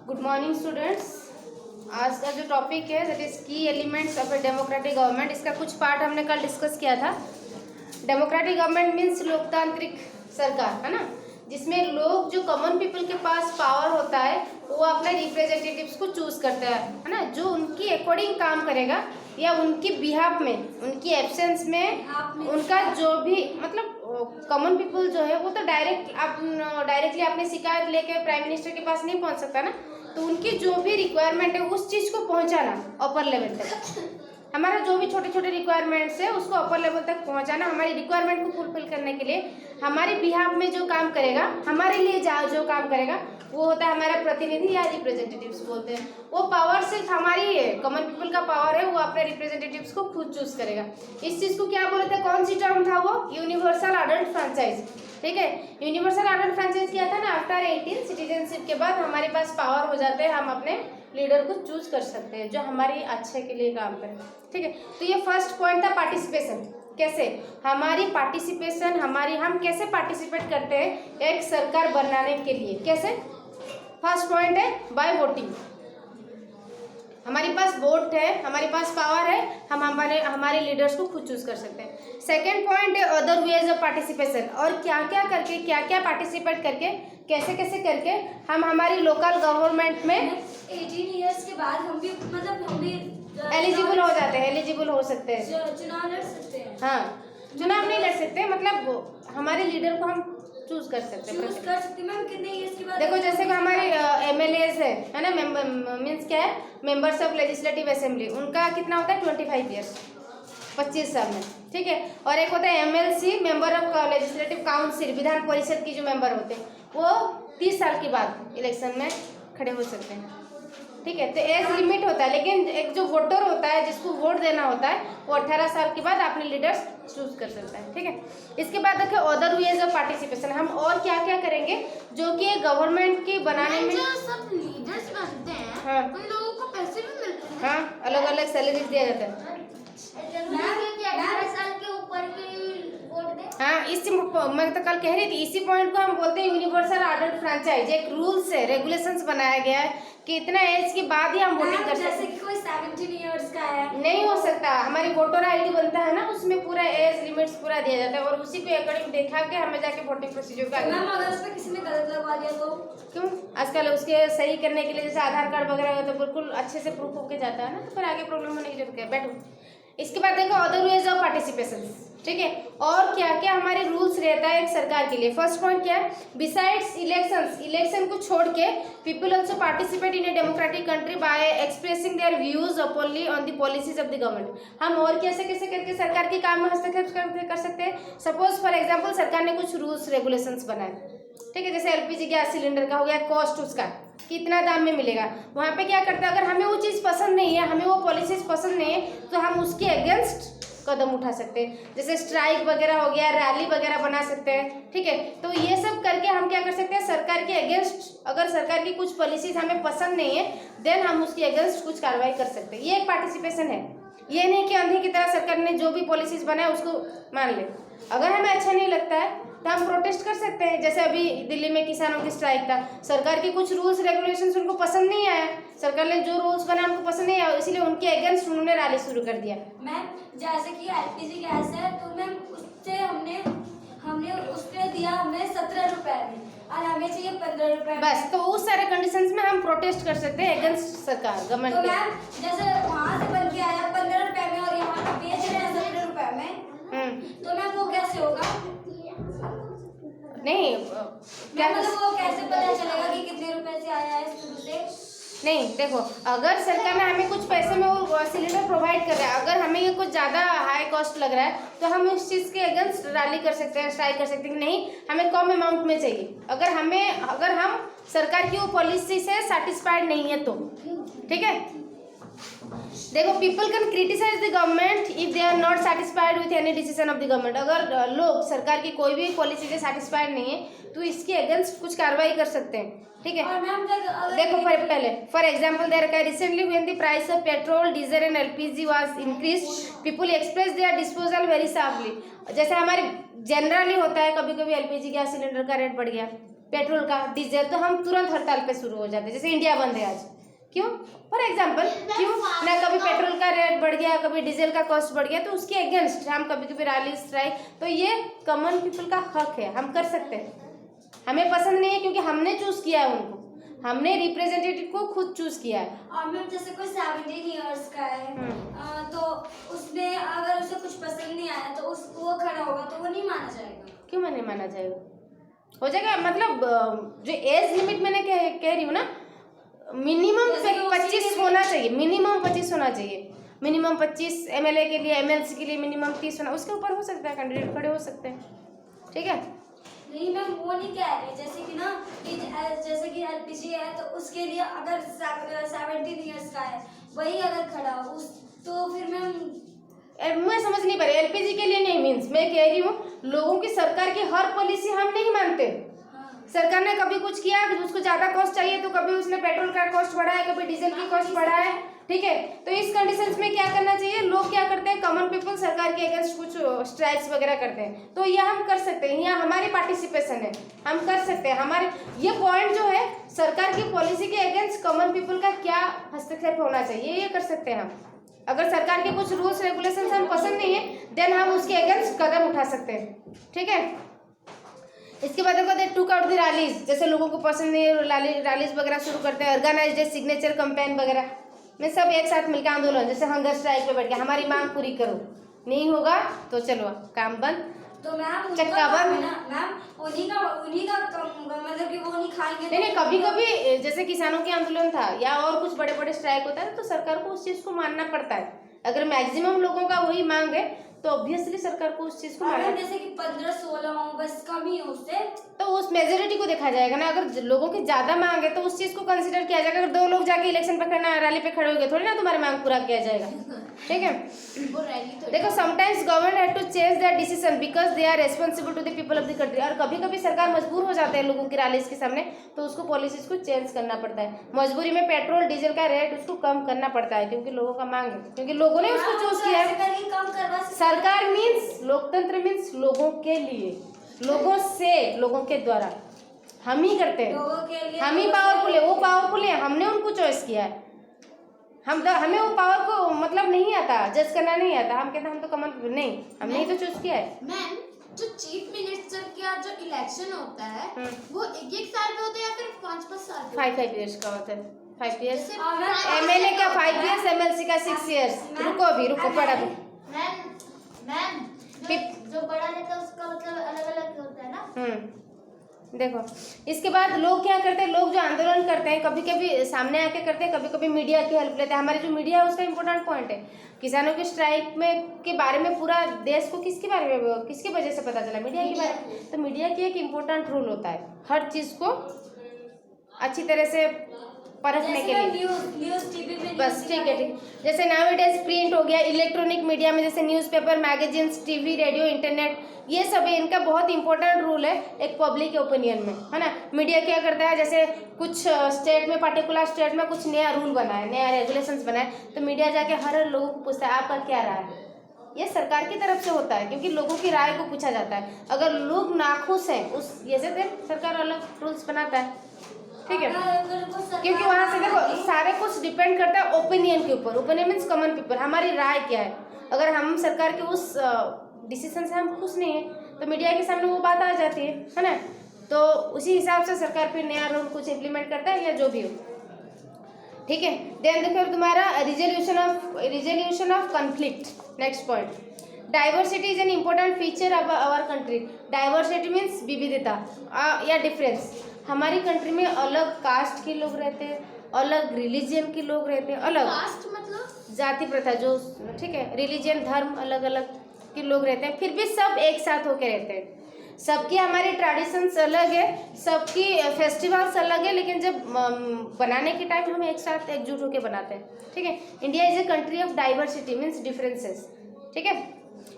Good morning students. आज का जो टॉपिक है दैट इज की elements of a democratic government. इसका कुछ पार्ट हमने कल डिस्कस किया था। डेमोक्रेटिक गवर्नमेंट मीन्स लोकतांत्रिक सरकार, है ना, जिसमें लोग जो कॉमन पीपल के पास पावर होता है वो अपने रिप्रेजेंटेटिव्स को चूज करता है ना, जो उनकी अकॉर्डिंग काम करेगा या उनकी बिहाफ में, उनकी एब्सेंस में उनका जो भी मतलब कॉमन पीपल जो है वो तो डायरेक्टली अपनी शिकायत लेके प्राइम मिनिस्टर के पास नहीं पहुंच सकता ना, तो उनकी जो भी रिक्वायरमेंट है उस चीज़ को पहुंचाना अपर लेवल तक। हमारा जो भी छोटे छोटे रिक्वायरमेंट्स है उसको अपर लेवल तक पहुंचाना, हमारी रिक्वायरमेंट को फुलफिल करने के लिए हमारे बिहाफ में जो काम करेगा, हमारे लिए जो काम करेगा वो होता है हमारा प्रतिनिधि या रिप्रेजेंटेटिव्स बोलते हैं। वो पावर सिर्फ हमारी ही है, कॉमन पीपल का पावर है, वो अपने रिप्रेजेंटेटिव्स को खुद चूज करेगा। इस चीज़ को क्या बोले थे, कौन सी टर्म था वो, यूनिवर्सल अडल्ट फ्रेंचाइज। ठीक है, यूनिवर्सल अडल्ट फ्रेंचाइज किया था ना, आफ्टर 18 सिटीजनशिप के बाद हमारे पास पावर हो जाते हैं, हम अपने लीडर को चूज कर सकते हैं जो हमारे अच्छे के लिए काम करे। ठीक है, तो ये फर्स्ट पॉइंट था पार्टिसिपेशन। कैसे हमारी पार्टिसिपेशन, हम कैसे पार्टिसिपेट करते हैं एक सरकार बनाने के लिए, कैसे। फर्स्ट पॉइंट है बाय वोटिंग। हमारे पास वोट है, हमारे पास पावर है, हम हमारे लीडर्स को खुद चूज कर सकते हैं। सेकेंड पॉइंट है अदर वेज ऑफ पार्टिसिपेशन, और क्या क्या करके, क्या क्या पार्टिसिपेट करके, कैसे कैसे करके हम हमारी लोकल गवर्नमेंट में 18 ईयर्स के बाद हम भी एलिजिबल हो जाते हैं, एलिजिबल हो सकते हैं, चुनाव लड़ सकते हैं। हाँ, चुनाव नहीं लड़ सकते, मतलब हमारे लीडर को हम चूज कर सकते हैं। मैम कितने ईयर्स के बाद? देखो जैसे कि हमारे MLAs है ना, मीन्स क्या है, मेंबर्स ऑफ लेजिस्लेटिव असेंबली, उनका कितना होता है 25 ईयर्स, 25 साल में। ठीक है, और एक होता है MLC, member of legislative council, Vidhan Parishad की जो मेंबर होते हैं वो 30 साल के बाद इलेक्शन में खड़े हो सकते हैं। ठीक है, तो एज लिमिट होता है, लेकिन एक जो वोटर होता है जिसको वोट देना होता है वो 18 साल के बाद अपने लीडर्स चूज कर सकता है। ठीक है, इसके बाद देखिए अदर वेज ऑफ पार्टिसिपेशन, हम और क्या क्या करेंगे जो कि गवर्नमेंट की बनाने में। जो सब लीडर्स बनते हैं, हाँ, उन लोगों को पैसे भी मिलते हैं। हाँ, अलग अलग सैलरीज दिया जाता है। 18 साल के ऊपर के वोट दे। हाँ, इसी मैं तो कल कह रही थी, इसी पॉइंट को हम बोलते हैं यूनिवर्सल अडल्ट फ्रेंचाइज। एक रूल्स है, रेगुलेशंस बनाया गया है कि इतना एज के बाद ही हम वोटिंग कर सकते हैं। जैसे कि कोई 17 ईयर्स का है नहीं हो सकता, हमारी वोटर ID बनता है ना, उसमें पूरा एज लिमिट्स पूरा दिया जाता है और उसी को अकॉर्डिंग देखा के हमें जाके वोटिंग प्रोसीजर का। मैम अगर उसमें किसी ने गलत लगवा दिया तो क्यों, आजकल उसके सही करने के लिए जैसे आधार कार्ड वगैरह हो तो बिल्कुल अच्छे से प्रूफ होके जाता है ना, तो फिर आगे प्रॉब्लम होने की जरूरत क्या है। बैठो, इसके बाद देखो अदर वेज ऑफ पार्टिसिपेशन। ठीक है, और क्या क्या हमारे रूल्स रहता है एक सरकार के लिए। फर्स्ट पॉइंट क्या है, बिसाइड्स इलेक्शंस, इलेक्शन को छोड़ के people also participate in a democratic country bye expressing their views openly on the policies of the government. हम और कैसे कैसे करके सरकार के काम में हस्तक्षेप कर सकते हैं। सपोज फॉर एग्जाम्पल सरकार ने कुछ रूल्स रेगुलेशंस बनाए, ठीक है, जैसे LPG गैस सिलेंडर का हो गया, कॉस्ट उसका कितना दाम में मिलेगा, वहाँ पे क्या करते हैं, अगर हमें वो चीज़ पसंद नहीं है, हमें वो पॉलिसीज पसंद नहीं है, तो हम उसके अगेंस्ट कदम उठा सकते हैं, जैसे स्ट्राइक वगैरह हो गया, रैली वगैरह बना सकते हैं। ठीक है, तो ये सब करके हम क्या कर सकते हैं, सरकार के अगेंस्ट, अगर सरकार की कुछ पॉलिसीज हमें पसंद नहीं है देन हम उसके अगेंस्ट कुछ कार्रवाई कर सकते हैं। ये एक पार्टिसिपेशन है। ये नहीं कि अंधे की तरह सरकार ने जो भी पॉलिसीज बनाए उसको मान ले, अगर हमें अच्छा नहीं लगता है तो हम प्रोटेस्ट कर सकते हैं। जैसे अभी दिल्ली में किसानों की स्ट्राइक था, सरकार के कुछ रूल्स रेगुलेशंस उनको पसंद नहीं आया, सरकार ने जो रूल्स बनाए उनको पसंद नहीं आया, इसलिए उनके अगेंस्ट उन्होंने रैली शुरू कर दिया। मैम जैसे कि LPG गैस है तो मैम उससे हमने उसके दिया हमें 17 रुपए में और हमें चाहिए 15 रुपए। बस, तो उस सारे कंडीशंस में हम प्रोटेस्ट कर सकते हैं अगेंस्ट सरकार गवर्नमेंट। तो मैम जैसे वहाँ से बन के आया 15 रुपए में और यहाँ पे बेच रहे हैं 17 रुपए में, तो मैम वो कैसे होगा? नहीं क्या मतलब वो कैसे पता चलेगा कि कितने रुपए से आया है शुरू से? नहीं, देखो अगर सरकार ने हमें कुछ पैसे में वो सिलेंडर प्रोवाइड कर रहा है, अगर हमें ये कुछ ज़्यादा हाई कॉस्ट लग रहा है तो हम इस चीज़ के अगेंस्ट रैली कर सकते हैं, स्ट्राइक कर सकते हैं कि नहीं हमें कम अमाउंट में चाहिए। अगर हम सरकार की वो पॉलिसी से सेटिस्फाइड नहीं है तो। ठीक है, देखो people can criticise the government if they are not satisfied with any decision of the government. अगर लोग सरकार की कोई भी पॉलिसी से सेटिस्फाइड नहीं है तो इसके अगेंस्ट कुछ कार्रवाई कर सकते हैं। ठीक है, देखो पहले फॉर एग्जाम्पल देयर का recently when the price of petrol, diesel and LPG was increase, people express their disposal very sharply. जैसे हमारे जनरली होता है कभी कभी LPG गैस सिलेंडर का रेट बढ़ गया, पेट्रोल का, डीजल, तो हम तुरंत हड़ताल पे शुरू हो जाते हैं। जैसे इंडिया बंद है आज, क्यों? फॉर एग्जाम्पल, क्यों ना? कभी पेट्रोल का रेट बढ़ गया, कभी डीजल का कॉस्ट बढ़ गया, तो उसके अगेंस्ट हम कभी कभी रैली, स्ट्राइक, तो ये कॉमन पीपल का हक है, हम कर सकते हैं। हमें पसंद नहीं है क्योंकि हमने चूज किया है उनको, हमने रिप्रेजेंटेटिव को खुद चूज किया है। और मैम जैसे कोई 17 इयर्स का है, तो उसने अगर उसे कुछ पसंद नहीं आया तो वो खड़ा होगा तो वो नहीं माना जाएगा? क्यों नहीं माना जाएगा? हो जाएगा। मतलब जो एज लिमिट मैंने कह रही हूँ ना, मिनिमम 25 होना चाहिए, मिनिमम 25 होना चाहिए, मिनिमम 25 एमएलए के लिए, एमएलसी के लिए मिनिमम 30 होना, उसके ऊपर हो सकता है, कैंडिडेट खड़े हो सकते हैं। ठीक है? नहीं मैम, वो नहीं कह रहे, जैसे कि ना कि जैसे कि एलपीजी है तो उसके लिए अगर 17 इयर्स का है वही अगर खड़ा हो उस, तो फिर मैम मैं समझ नहीं पा रही। एलपीजी के लिए नहीं, मीन्स मैं कह रही हूँ लोगों की, सरकार की हर पॉलिसी हम नहीं मानते। सरकार ने कभी कुछ किया, उसको ज्यादा कॉस्ट चाहिए तो कभी उसने पेट्रोल का कॉस्ट बढ़ाया, कभी डीजल की कॉस्ट बढ़ाया, ठीक है? तो इस कंडीशंस में क्या करना चाहिए? लोग क्या करते हैं, कॉमन पीपल सरकार के अगेंस्ट कुछ स्ट्राइक्स वगैरह करते हैं, तो यह हम कर सकते हैं, यहाँ हमारी पार्टिसिपेशन है, हम कर सकते हैं। हमारे ये पॉइंट जो है, सरकार की पॉलिसी के अगेंस्ट कॉमन पीपल का क्या हस्तक्षेप होना चाहिए, ये कर सकते हैं हम। अगर सरकार के कुछ रूल्स रेगुलेशंस हम पसंद नहीं है, देन हम उसके अगेंस्ट कदम उठा सकते हैं। ठीक है? इसके बाद देखो, दे टूक आउट द रैलीज, जैसे लोगों को पसंद नहीं है, रैलीज वगैरह शुरू करते हैं, ऑर्गेनाइज्ड सिग्नेचर कैंपेन वगैरह में सब एक साथ मिलकर आंदोलन, जैसे हंगर स्ट्राइक पे बैठ के हमारी मांग पूरी करो, नहीं होगा तो चलो काम बंद, तो मैम चक्का बंद। मैम उन्हीं का मतलब कि वो नहीं खाएंगे। नहीं, कभी कभी जैसे किसानों के आंदोलन था या और कुछ बड़े बड़े स्ट्राइक होता है, तो सरकार को उस चीज को मानना पड़ता है। अगर मैक्सिमम लोगों का वही मांग है तो ऑब्वियसली सरकार को उस चीज को मानना, जैसे कि 15-16 हो, बस कम ही हो उससे, तो उस मेजोरिटी को देखा जाएगा ना। अगर लोगों की ज्यादा मांग है तो उस चीज को कंसीडर किया जाएगा। अगर 2 लोग जाके इलेक्शन पे खड़ना, रैली पे खड़े हो गए, थोड़ी ना तुम्हारी मांग पूरा किया जाएगा। ठीक है? वो रैली तो देखो, sometimes government have to change their decision because they are responsible to the people of the country. और कभी कभी सरकार मजबूर हो जाते हैं लोगों की रैलीज के सामने, तो उसको पॉलिसीज को चेंज करना पड़ता है। मजबूरी में पेट्रोल डीजल का रेट उसको कम करना पड़ता है, क्योंकि लोगों का मांग है, क्योंकि लोगों ने उसको चूज किया है। सरकार मीन्स लोकतंत्र, मीन्स लोगों के लिए, लोगों से, लोगों के द्वारा, हम ही करते हैं, हम ही पावरफुल है, वो पावरफुल है, हमने उनको चॉइस किया है। हमें वो पावर को मतलब नहीं आता, जज करना नहीं आता, हम कहते हैं हम तो कॉमन नहीं, हमने ही तो चूज किया है। मैम, जो चीफ मिनिस्टर का जो इलेक्शन होता है वो 1-1 साल में होता है या फिर 5-5 साल? 5 इयर्स का होता है, 5 इयर्स। जैसे एमएलए का 5 इयर्स, एमएलसी का 6 इयर्स। रुको पड़ा भी। मैम जो बड़ा नेता उसका मतलब अलग-अलग होता है ना। देखो, इसके बाद लोग क्या करते हैं, लोग जो आंदोलन करते हैं कभी कभी सामने आके करते हैं, कभी कभी मीडिया की हेल्प लेते हैं। हमारी जो मीडिया है उसका इंपॉर्टेंट पॉइंट है। किसानों के स्ट्राइक में के बारे में पूरा देश को किसके वजह से पता चला? मीडिया के बारे में। तो मीडिया की एक इम्पोर्टेंट रोल होता है हर चीज को अच्छी तरह से परखने के लिए। न्यूज़ टीवी पे बस ठीक है। जैसे नाउअडेज प्रिंट हो गया, इलेक्ट्रॉनिक मीडिया में जैसे newspaper, magazines, TV, radio, internet, ये सब इनका बहुत इंपॉर्टेंट रोल है एक पब्लिक ओपिनियन में, है ना। मीडिया क्या करता है, जैसे कुछ स्टेट में, पर्टिकुलर स्टेट में कुछ नया रूल बना है, नया रेगुलेशंस बना है, तो मीडिया जाके हर लोगों को पूछता है आपका क्या राय है। ये सरकार की तरफ से होता है, क्योंकि लोगों की राय को पूछा जाता है। अगर लोग नाखुश हैं उस ये से, सरकार अलग रूल्स बनाता है। ठीक है? क्योंकि वहां से देखो सारे कुछ डिपेंड करता है ओपिनियन के ऊपर। ओपिनियन मीन्स कॉमन पीपल, हमारी राय क्या है। अगर हम सरकार के उस डिसीजन से हम खुश नहीं है तो मीडिया के सामने वो बात आ जाती है ना। तो उसी हिसाब से सरकार फिर नया रूल कुछ इम्प्लीमेंट करता है या जो भी हो। ठीक है? देन देखो तुम्हारा resolution of conflict. Next point, diversity is an important feature of our country. Diversity means विविधता या डिफरेंस। हमारी कंट्री में अलग कास्ट के लोग रहते हैं, अलग रिलीजन के लोग रहते हैं, अलग कास्ट मतलब जाति प्रथा जो, ठीक है, रिलीजन, धर्म अलग अलग के लोग रहते हैं, फिर भी सब एक साथ होके रहते हैं। सबकी हमारी ट्रेडिशंस अलग है, सबकी फेस्टिवल्स अलग है, लेकिन जब बनाने के टाइम हम एक साथ एकजुट होकर बनाते हैं। ठीक है? India is a country of diversity means differences. ठीक है?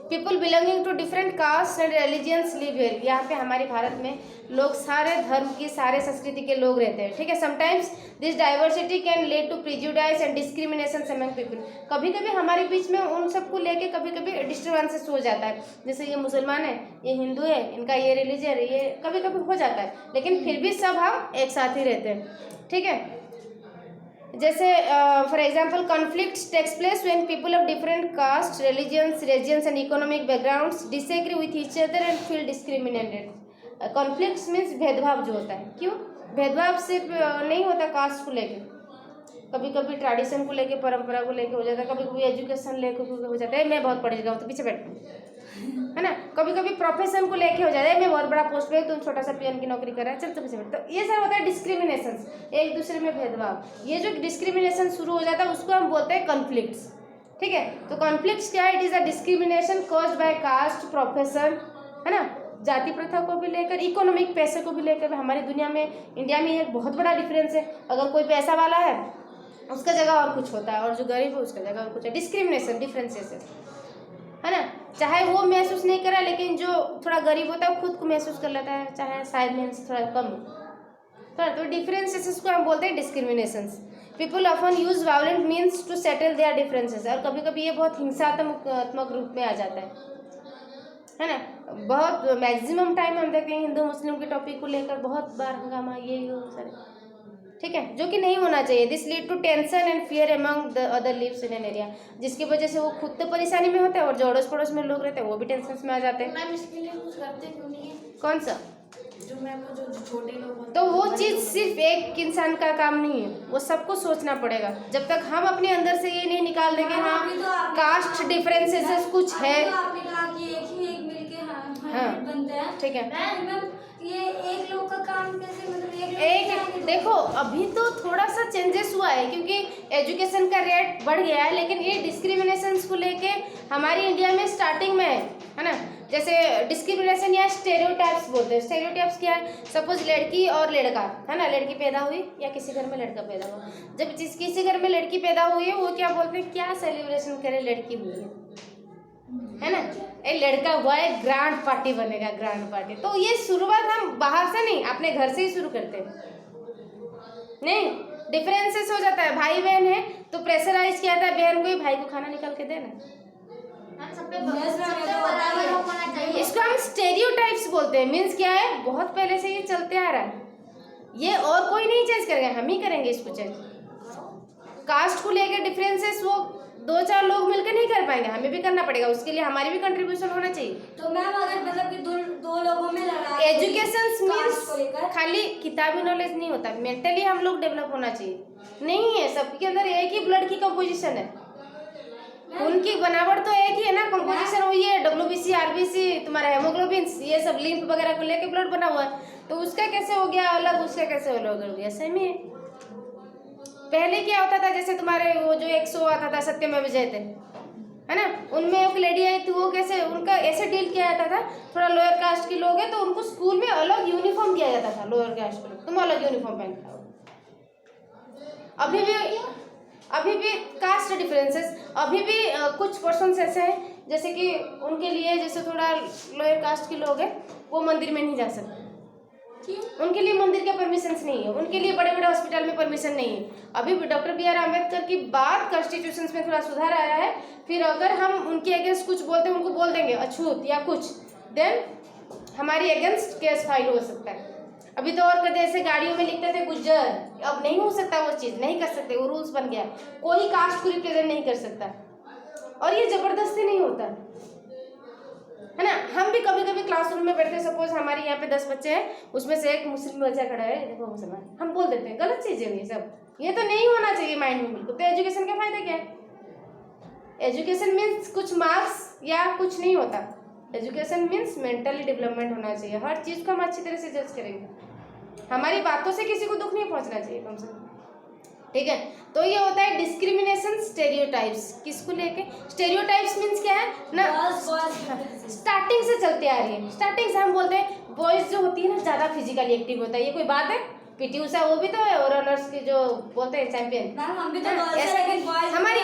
People belonging to different caste and religions live here. यहाँ पे हमारे भारत में लोग सारे धर्म की सारे संस्कृति के लोग रहते हैं, ठीक है। Sometimes this diversity can lead to prejudice and discrimination among people. कभी कभी हमारे बीच में उन सबको लेके कभी कभी डिस्टर्बेंसेस हो जाता है, जैसे ये मुसलमान है, ये हिंदू है, इनका ये रिलीजन है, ये कभी कभी हो जाता है, लेकिन फिर भी सब हम एक साथ ही रहते हैं, ठीक है। जैसे for example conflict takes place when people of different caste religions regions and economic backgrounds disagree with each other and feel discriminated. Conflicts means भेदभाव जो होता है। क्यों भेदभाव सिर्फ नहीं होता कास्ट को लेके, कभी कभी ट्रेडिशन को लेके, परंपरा को लेके हो जाता है, कभी कभी एजुकेशन लेके हो जाता है, मैं बहुत पढ़ गया हूँ तो पीछे बैठ, है ना। कभी कभी प्रोफेशन को लेके हो जाता है, मैं बहुत बड़ा पोस्ट पे, तुम छोटा सा पीएन की नौकरी कर रहा है, चल तो पीछे बैठ। तो ये सब होता है डिस्क्रिमिनेशन, एक दूसरे में भेदभाव। ये जो डिस्क्रिमिनेशन शुरू हो जाता है उसको हम बोलते हैं कॉन्फ्लिक्ट्स, ठीक है। तो कॉन्फ्लिक्ट्स क्या है? It is a discrimination caused by caste, profession, है ना, जाति प्रथा को भी लेकर, इकोनॉमिक पैसे को भी लेकर। हमारी दुनिया में, इंडिया में एक बहुत बड़ा डिफरेंस है। अगर कोई पैसा वाला है उसका जगह और कुछ होता है, और जो गरीब है उसका जगह और कुछ है। डिस्क्रिमिनेशन, डिफरेंसेस है ना। चाहे वो महसूस नहीं करा, लेकिन जो थोड़ा गरीब होता है वो खुद को महसूस कर लेता है, चाहे शायद मीन्स थोड़ा कम हो। तो डिफरेंसेस को हम बोलते हैं discriminations. People often use violent means to settle their differences. और कभी कभी ये बहुत हिंसात्मक रूप में आ जाता है ना। बहुत मैक्सिमम टाइम हम देखते हैं हिंदू मुस्लिम के टॉपिक को लेकर बहुत बार हंगामा, ये सारे, ठीक है, जो कि नहीं होना चाहिए। This lead to tension and fear among the other lives in an area, जिसकी वजह से वो खुद तो परेशानी में होते हैं और जो अड़ोस पड़ोस में लोग रहते हैं वो भी टेंशन में आ जाते हैं। मैम इसके लिए कुछ करते क्यों नहीं है? कौन सा? जो मैम जो छोटे लोग होते तो वो चीज़ सिर्फ एक इंसान का काम नहीं है, वो सबको सोचना पड़ेगा। जब तक हम अपने अंदर से ये नहीं निकाल देंगे हाँ कास्ट डिफरेंसेस कुछ है, आपने कहा कि एक ही एक मिलके हाँ, बनते हैं, ठीक है। मैम ये एक लोग का काम कैसे, मतलब एक देखो अभी तो थोड़ा सा चेंजेस हुआ है क्योंकि एजुकेशन का रेट बढ़ गया है, लेकिन ये डिस्क्रिमिनेशन को लेके हमारी इंडिया में स्टार्टिंग में है ना। जैसे डिस्क्रिमिनेशन या स्टेरियोटाइप्स बोलते हैं। स्टेरियोटाइप्स क्या है? सपोज लड़की और लड़का है ना, लड़की पैदा हुई या किसी घर में लड़का पैदा हुआ, जब किसी घर में लड़की पैदा हुई है वो क्या बोलते हैं, क्या सेलिब्रेशन करे, लड़की हुई है ना, ए लड़का हुआ है, ग्रैंड पार्टी बनेगा, ग्रैंड पार्टी। तो ये शुरुआत हम बाहर से नहीं अपने घर से ही शुरू करते हैं। नहीं, डिफरेंसेस हो जाता है। भाई बहन है तो प्रेशराइज किया था बहन को ही भाई को खाना निकाल के देना, इसको हम स्टेरियोटाइप्स बोलते हैं। मीन्स क्या है, बहुत पहले से ये चलते आ रहा है, ये और कोई नहीं चेंज करेगा, हम ही करेंगे इसको चेंज। कास्ट को लेकर डिफरेंसेस वो दो चार लोग मिलकर नहीं कर पाएंगे, हमें भी करना पड़ेगा, उसके लिए हमारी भी कंट्रीब्यूशन होना चाहिए। तो मैम अगर मतलब कि दो लोगों में लड़ाई, एजुकेशन मीन्स खाली किताबी नॉलेज नहीं होता, मेंटली हम लोग डेवलप होना चाहिए। नहीं है, सबके अंदर एक ही ब्लड की कंपोजिशन है, उनकी बनावट तो एक ही है ना, कंपोजिशन वही है, WBC RBC तुम्हारा हेमोग्लोबिन ये सब लिम्फ वगैरह को लेके ब्लड बना हुआ है, तो उसका कैसे हो गया अलग, उसका कैसे अलग हो गया, सेम ही है। पहले क्या होता था, जैसे तुम्हारे वो जो 100 आता था सत्यमेव जयते है ना, उनमें एक लेडी आई थी, वो कैसे उनका ऐसे डील किया जाता था, थोड़ा लोअर कास्ट के लोग हैं तो उनको स्कूल में अलग यूनिफॉर्म दिया जाता था, लोअर कास्ट के लोग तुम अलग यूनिफॉर्म पहन के आओ। अभी भी कास्ट डिफरेंसेस, अभी भी कुछ पर्सन्स ऐसे हैं जैसे कि उनके लिए, जैसे थोड़ा लोअर कास्ट के लोग हैं वो मंदिर में नहीं जा सकते, उनके लिए मंदिर के परमिशंस नहीं है, उनके लिए बड़े बड़े हॉस्पिटल में परमिशन नहीं है। अभी डॉक्टर BR अम्बेडकर की बात कॉन्स्टिट्यूशन में थोड़ा सुधार आया है, फिर अगर हम उनके अगेंस्ट कुछ बोलते हैं, उनको बोल देंगे अछूत या कुछ, देन हमारी अगेंस्ट केस फाइल हो सकता है। अभी तो और कदे ऐसे गाड़ियों में लिखते थे गुज्जर, अब नहीं हो सकता, वो चीज़ नहीं कर सकते, वो रूल्स बन गया, कोई कास्ट को रिप्रेजेंट नहीं कर सकता, और ये जबरदस्ती नहीं होता है ना। हम भी कभी कभी क्लासरूम में बैठते, सपोज हमारे यहाँ पे 10 बच्चे हैं, उसमें से एक मुस्लिम बच्चा खड़ा है, देखो मुसलमान, हम बोल देते हैं, गलत चीज़ है ये सब, ये तो नहीं होना चाहिए माइंड में बिल्कुल। तो एजुकेशन का फायदा क्या है? एजुकेशन मीन्स कुछ मार्क्स या कुछ नहीं होता, एजुकेशन मीन्स मेंटली डेवलपमेंट होना चाहिए, हर चीज़ को हम अच्छी तरह से जज करेंगे, हमारी बातों से किसी को दुख नहीं पहुँचना चाहिए कम से कम, ठीक है। तो ये होता है डिस्क्रिमिनेशन स्टेरियोटाइप्स, किसको लेके? स्टेरियोटाइप्स मीन्स क्या है ना, स्टार्टिंग से चलते आ रही है, स्टार्टिंग से हम बोलते हैं बॉयज जो होती है ना ज़्यादा फिजिकली एक्टिव होता है, ये कोई बात है? पीटी उषा वो भी तो है ओवरऑलर्स की जो बोलते हैं चैंपियन। मैम हम भी तो हाँ, गर्ल्स ऐसे हैं, लेकिन बॉयज हमारी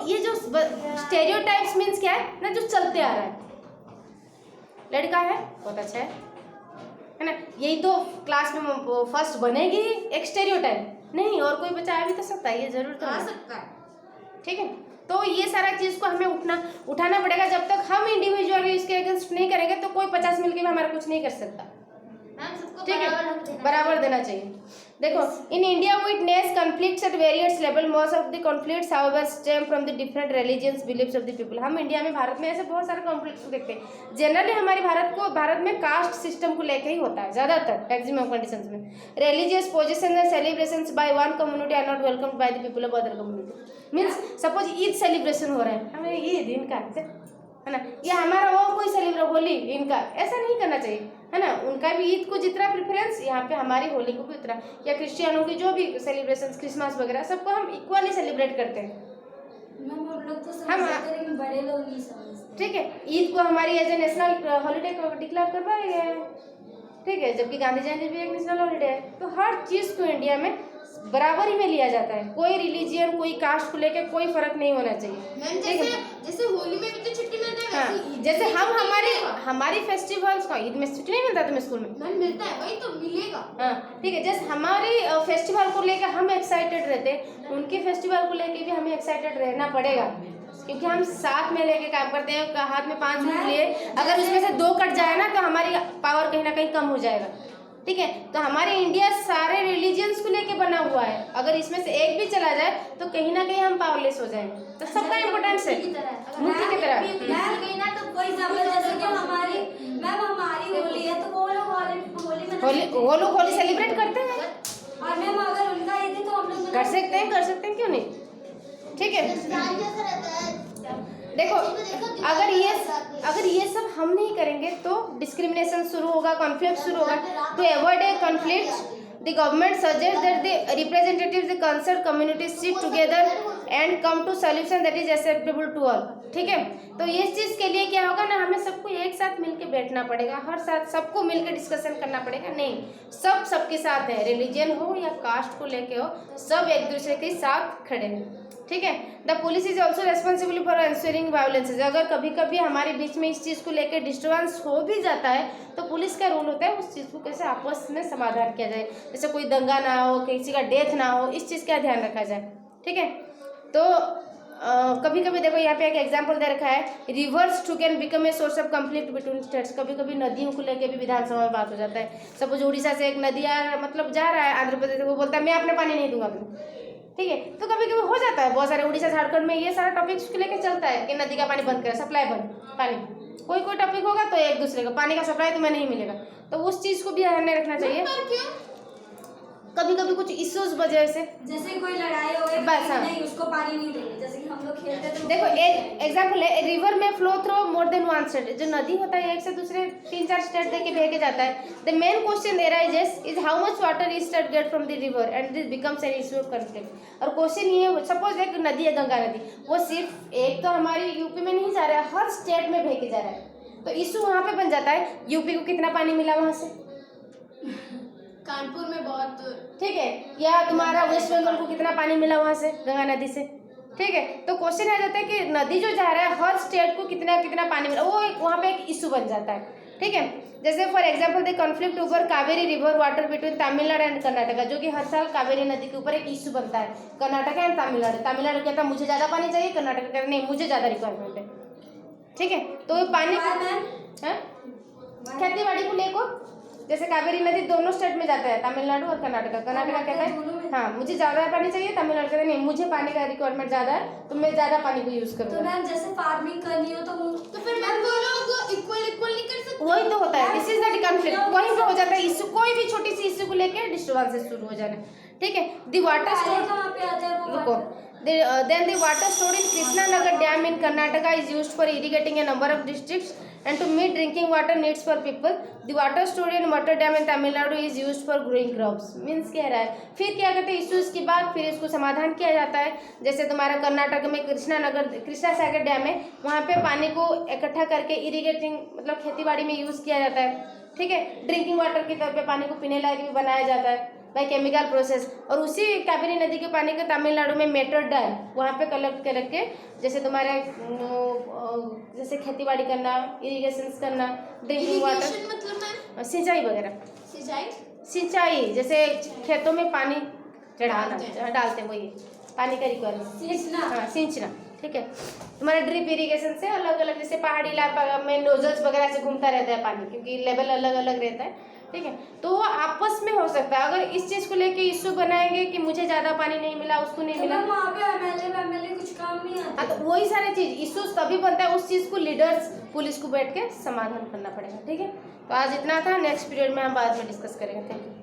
ये जो स्टेरियोटाइप्स मीन्स क्या है ना, जो चलते आ रहा है, लड़का है बहुत अच्छा है ना, यही तो क्लास में फर्स्ट बनेगी, एक स्टेरियोटाइप नहीं, और कोई बच्चा आ भी तो सकता है, ये जरूर तो आ नहीं। सकता है। ठीक है, तो ये सारा चीज़ को हमें उठाना पड़ेगा। जब तक हम इंडिविजुअल इसके अगेंस्ट नहीं करेंगे तो कोई 50 मिलके भी हमारा कुछ नहीं कर सकता। मैम सबको ठीक है, बराबर हक देना बराबर देना चाहिए। देखो, in India witness conflicts at various level, most of the conflicts however stem from the different religions believes of the people. हम इंडिया में, भारत में ऐसे बहुत सारे कॉन्फ्लिक्ट्स देखते हैं। जनरली हमारे भारत में कास्ट सिस्टम को लेकर ही होता है ज़्यादातर मैक्सिमम कंडीशंस में। Religious position and celebrations by one community are not welcomed by the people of other community. Means suppose Eid celebration हो रहा है, हमें ईद इनका है ना, या हमारा और कोई सेलिब्रेट होली इनका, ऐसा नहीं करना चाहिए, है ना। उनका भी ईद को जितना प्रेफरेंस, यहाँ पे हमारी होली को भी उतना, या क्रिश्चियनों की जो भी सेलिब्रेशन, क्रिसमस वगैरह, सबको हम इक्वली सेलिब्रेट करते हैं। मैम हम लोग तो समझते हैं, लेकिन बड़े लोग नहीं समझते। ठीक है, ईद को हमारी as a national holiday declare करवाया गया है। ठीक है, जबकि गांधी जयंती भी एक नेशनल हॉलीडे है। तो हर चीज़ को इंडिया में बराबर ही में लिया जाता है, कोई रिलीजियन, कोई कास्ट को लेकर कोई फर्क नहीं होना चाहिए। मैम जैसे होली में भी तो छुट्टी मिलता है, हाँ, वैसे जैसे हम हमारी फेस्टिवल्स का, ईद में छुट्टी नहीं मिलता तुम्हें स्कूल में? मैम मिलता है, वही तो मिलेगा। हाँ, ठीक है, जैसे हमारी फेस्टिवल को लेकर हम एक्साइटेड रहते, उनके फेस्टिवल को लेकर भी हमें एक्साइटेड रहना पड़ेगा, क्योंकि हम साथ में लेके काम करते हैं। हाथ में 5 मिनट लिए, अगर उसमें से 2 कट जाए ना तो हमारी पावर कहीं ना कहीं कम हो जाएगा। ठीक है, तो हमारे इंडिया सारे रिलीजियंस को लेके बना हुआ है, अगर इसमें से एक भी चला जाए तो कहीं ना कहीं हम पावरलेस हो जाएंगे। तो सबका इम्पोर्टेंस है, मूर्ति की तरह। मैम ना तो कोई एग्जांपल, जैसे कि हमारी होली है तो वो लोग वो लोग होली सेलिब्रेट करते हैं, और मैम अगर उनका ईद है तो हम लोग कर सकते हैं, क्यों नहीं। ठीक है, देखो, अगर ये सब हम नहीं करेंगे तो डिस्क्रिमिनेशन शुरू होगा, कॉन्फ्लिक्ट शुरू होगा। To avoid a conflict, the government suggests that the representatives of the concerned communities sit together and come to solution that is acceptable to all। ठीक है, तो ये चीज़ के लिए क्या होगा ना, हमें सबको एक साथ मिलके बैठना पड़ेगा, हर साथ सबको मिलके डिस्कशन करना पड़ेगा। नहीं, सबके साथ है, रिलीजन हो या कास्ट को लेके हो, सब एक दूसरे के साथ खड़े हैं। ठीक है, the police is also responsible for ensuring violences. अगर कभी कभी हमारे बीच में इस चीज़ को लेकर डिस्टर्बेंस हो भी जाता है तो पुलिस का रोल होता है उस चीज़ को कैसे आपस में समाधान किया जाए, जैसे कोई दंगा ना हो, किसी का डेथ ना हो, इस चीज़ का ध्यान रखा जाए। ठीक है, तो कभी कभी देखो यहाँ पे एक एग्जाम्पल दे रखा है, rivers too can become a source of conflict between states. कभी कभी नदियों को लेकर भी विधानसभा में बात हो जाता है। सपोज उड़ीसा से एक नदी मतलब जा रहा है आंध्र प्रदेश, वो बोलता है मैं अपने पानी नहीं दूंगा तुम्हें। ठीक है, तो कभी कभी हो जाता है, बहुत सारे उड़ीसा झारखंड में ये सारा टॉपिक्स को लेकर चलता है कि नदी का पानी बंद करें, सप्लाई बंद, पानी कोई टॉपिक होगा तो एक दूसरे का पानी का सप्लाई तुम्हें नहीं मिलेगा, तो उस चीज़ को भी ध्यान में रखना चाहिए। कभी कभी कुछ इश्यूज वजह से, जैसे कोई लड़ाई हो गई, बस हाँ, नहीं उसको पानी नहीं देंगे, जैसे कि हम लोग खेलते थे। देखो एक एग्जांपल है, रिवर में flow through more than one state. जो नदी होता है एक से दूसरे 3-4 स्टेट देके भेजे जाता है। The main question arises is how much water each state get from the river and this becomes an issue of conflict. और क्वेश्चन ये है, सपोज एक नदी है गंगा नदी, वो सिर्फ एक तो हमारी यूपी में नहीं जा रहा है, हर स्टेट में भेजे जा रहा है, तो इशू वहाँ पे बन जाता है यूपी को कितना पानी मिला वहाँ से, कानपुर में बहुत, ठीक है, या तुम्हारा वेस्ट बंगाल को कितना पानी मिला वहाँ से गंगा नदी से। ठीक है, तो क्वेश्चन आ जाता है कि नदी जो जा रहा है हर स्टेट को कितना कितना पानी मिला, वो वहाँ पे एक इशू बन जाता है। ठीक है, जैसे for example the conflict over Kaveri river water between Tamil Nadu and Karnataka, जो कि हर साल कावेरी नदी के ऊपर एक इशू बनता है, कर्नाटका एंड तमिलनाडु। तमिलनाडु कहता है मुझे ज़्यादा पानी चाहिए, कर्नाटका कहता है नहीं मुझे ज़्यादा रिक्वायरमेंट है। ठीक है, तो पानी खेती बाड़ी को लेकर, जैसे कावेरी नदी दोनों स्टेट में जाता है, तमिलनाडु और कर्नाटका। कर्नाटका कहता है हाँ मुझे ज़्यादा पानी चाहिए, तमिलनाडु कहता है नहीं मुझे पानी का रिक्वायरमेंट ज़्यादा है, तो मैं ज़्यादा पानी को यूज़ करूँगा। तो मैम जैसे फार्मिंग करनी हो तो फिर मैम दो लोग इक्वल नहीं कर सकते। वही तो होता है, दिस इज द कॉन्फ्लिक्ट, वहीं पे हो जाता है इशू, कोई भी छोटी सी इशू को लेकर डिस्टर्बेंसेस शुरू हो जाना। ठीक है, द वाटर स्टोर, रुको, then the water stored in Krishnanagar Dam in Karnataka is used for irrigating a number of districts and to meet drinking water needs for people. The water stored in water dam in Tamil Nadu is used for growing crops. Means कह रहा है, फिर क्या करते हैं issues के बाद फिर इसको समाधान किया जाता है। जैसे तुम्हारा कर्नाटक में कृष्णा सागर डैम है, वहाँ पे पानी को इकट्ठा करके इरिगेटिंग मतलब खेती बाड़ी में यूज़ किया जाता है। ठीक है। ड्रिंकिंग वाटर के तौर पे पानी को पीने लायक भी बनाया जाता है बाई केमिकल प्रोसेस। और उसी कावेरी नदी के पानी को तमिलनाडु में मेट्रो डैम वहाँ पे कलेक्ट करके जैसे तुम्हारे जैसे खेती बाड़ी करना, इरिगेशन करना, ड्रिंकिंग वाटर इरिगेशन मतलब मैम सिंचाई वगैरह, सिंचाई। सिंचाई जैसे खेतों में पानी चढ़ाना डालते डालते हैं, वही पानी का रिक्वायरमेंट, सींचना। हाँ सींचना, ठीक है। तुम्हारा ड्रिप इरिगेशन से अलग अलग, जैसे पहाड़ी इलाका में नोजल्स वगैरह से घूमता रहता है पानी क्योंकि लेवल अलग अलग रहता है, ठीक है। तो वो आपस में हो सकता है। अगर इस चीज़ को लेके इश्यू बनाएंगे कि मुझे ज़्यादा पानी नहीं मिला, उसको नहीं तो मिला, मैम वहाँ पे एमएलए कुछ काम नहीं आता। हाँ, तो वही सारे चीज इश्यूज तभी बनता है। उस चीज़ को लीडर्स पुलिस को बैठ के समाधान करना पड़ेगा, ठीक है। तो आज इतना था, नेक्स्ट पीरियड में हम बाद में डिस्कस करेंगे। Thank you.